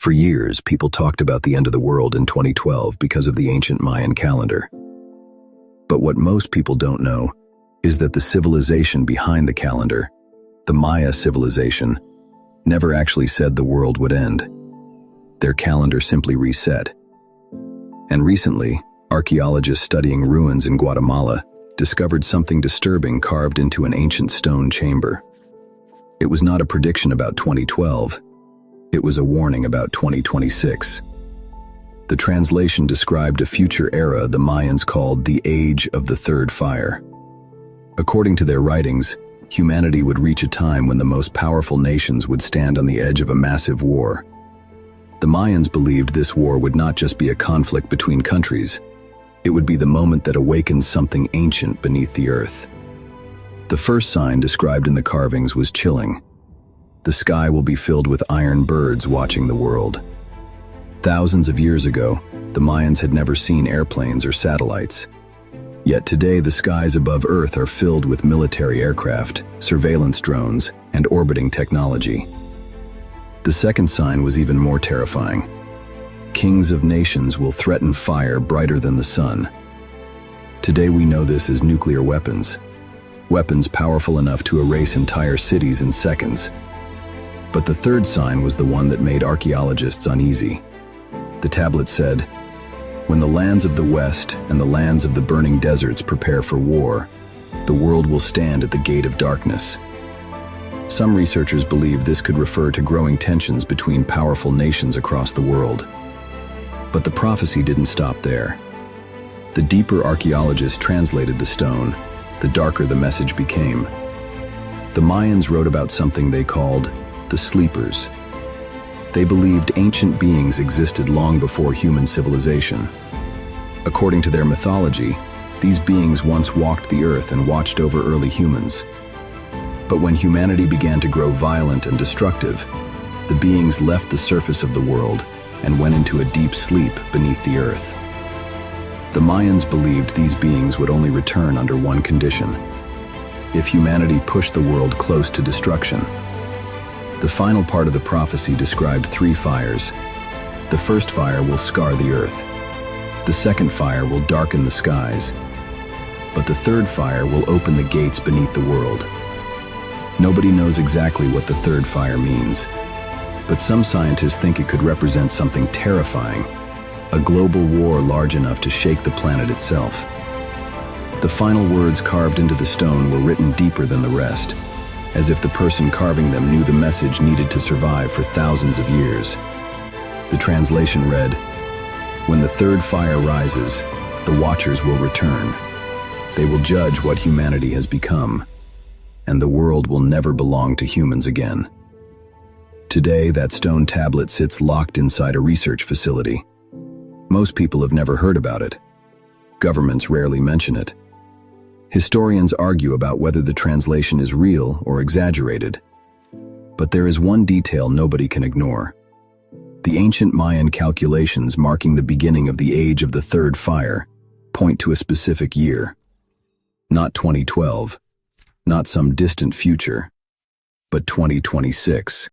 For years, people talked about the end of the world in 2012 because of the ancient Mayan calendar. But what most people don't know is that the civilization behind the calendar, the Maya civilization, never actually said the world would end. Their calendar simply reset. And recently, archaeologists studying ruins in Guatemala discovered something disturbing carved into an ancient stone chamber. It was not a prediction about 2012. It was a warning about 2026. The translation described a future era the Mayans called the Age of the Third Fire. According to their writings, humanity would reach a time when the most powerful nations would stand on the edge of a massive war. The Mayans believed this war would not just be a conflict between countries. It would be the moment that awakens something ancient beneath the earth. The first sign described in the carvings was chilling. The sky will be filled with iron birds watching the world. Thousands of years ago, the Mayans had never seen airplanes or satellites. Yet today the skies above Earth are filled with military aircraft, surveillance drones, and orbiting technology. The second sign was even more terrifying. Kings of nations will threaten fire brighter than the sun. Today we know this as nuclear weapons. Weapons powerful enough to erase entire cities in seconds. But the third sign was the one that made archaeologists uneasy. The tablet said, "When the lands of the West and the lands of the burning deserts prepare for war, the world will stand at the gate of darkness." Some researchers believe this could refer to growing tensions between powerful nations across the world. But the prophecy didn't stop there. The deeper archaeologists translated the stone, the darker the message became. The Mayans wrote about something they called the sleepers. They believed ancient beings existed long before human civilization. According to their mythology, these beings once walked the earth and watched over early humans. But when humanity began to grow violent and destructive, the beings left the surface of the world and went into a deep sleep beneath the earth. The Mayans believed these beings would only return under one condition: if humanity pushed the world close to destruction. The final part of the prophecy described 3 fires. The first fire will scar the earth. The second fire will darken the skies. But the third fire will open the gates beneath the world. Nobody knows exactly what the third fire means, but some scientists think it could represent something terrifying, a global war large enough to shake the planet itself. The final words carved into the stone were written deeper than the rest, as if the person carving them knew the message needed to survive for thousands of years. The translation read, "When the third fire rises, the Watchers will return. They will judge what humanity has become, and the world will never belong to humans again." Today, that stone tablet sits locked inside a research facility. Most people have never heard about it. Governments rarely mention it. Historians argue about whether the translation is real or exaggerated. But there is one detail nobody can ignore. The ancient Mayan calculations marking the beginning of the age of the third fire point to a specific year. Not 2012, not some distant future, but 2026.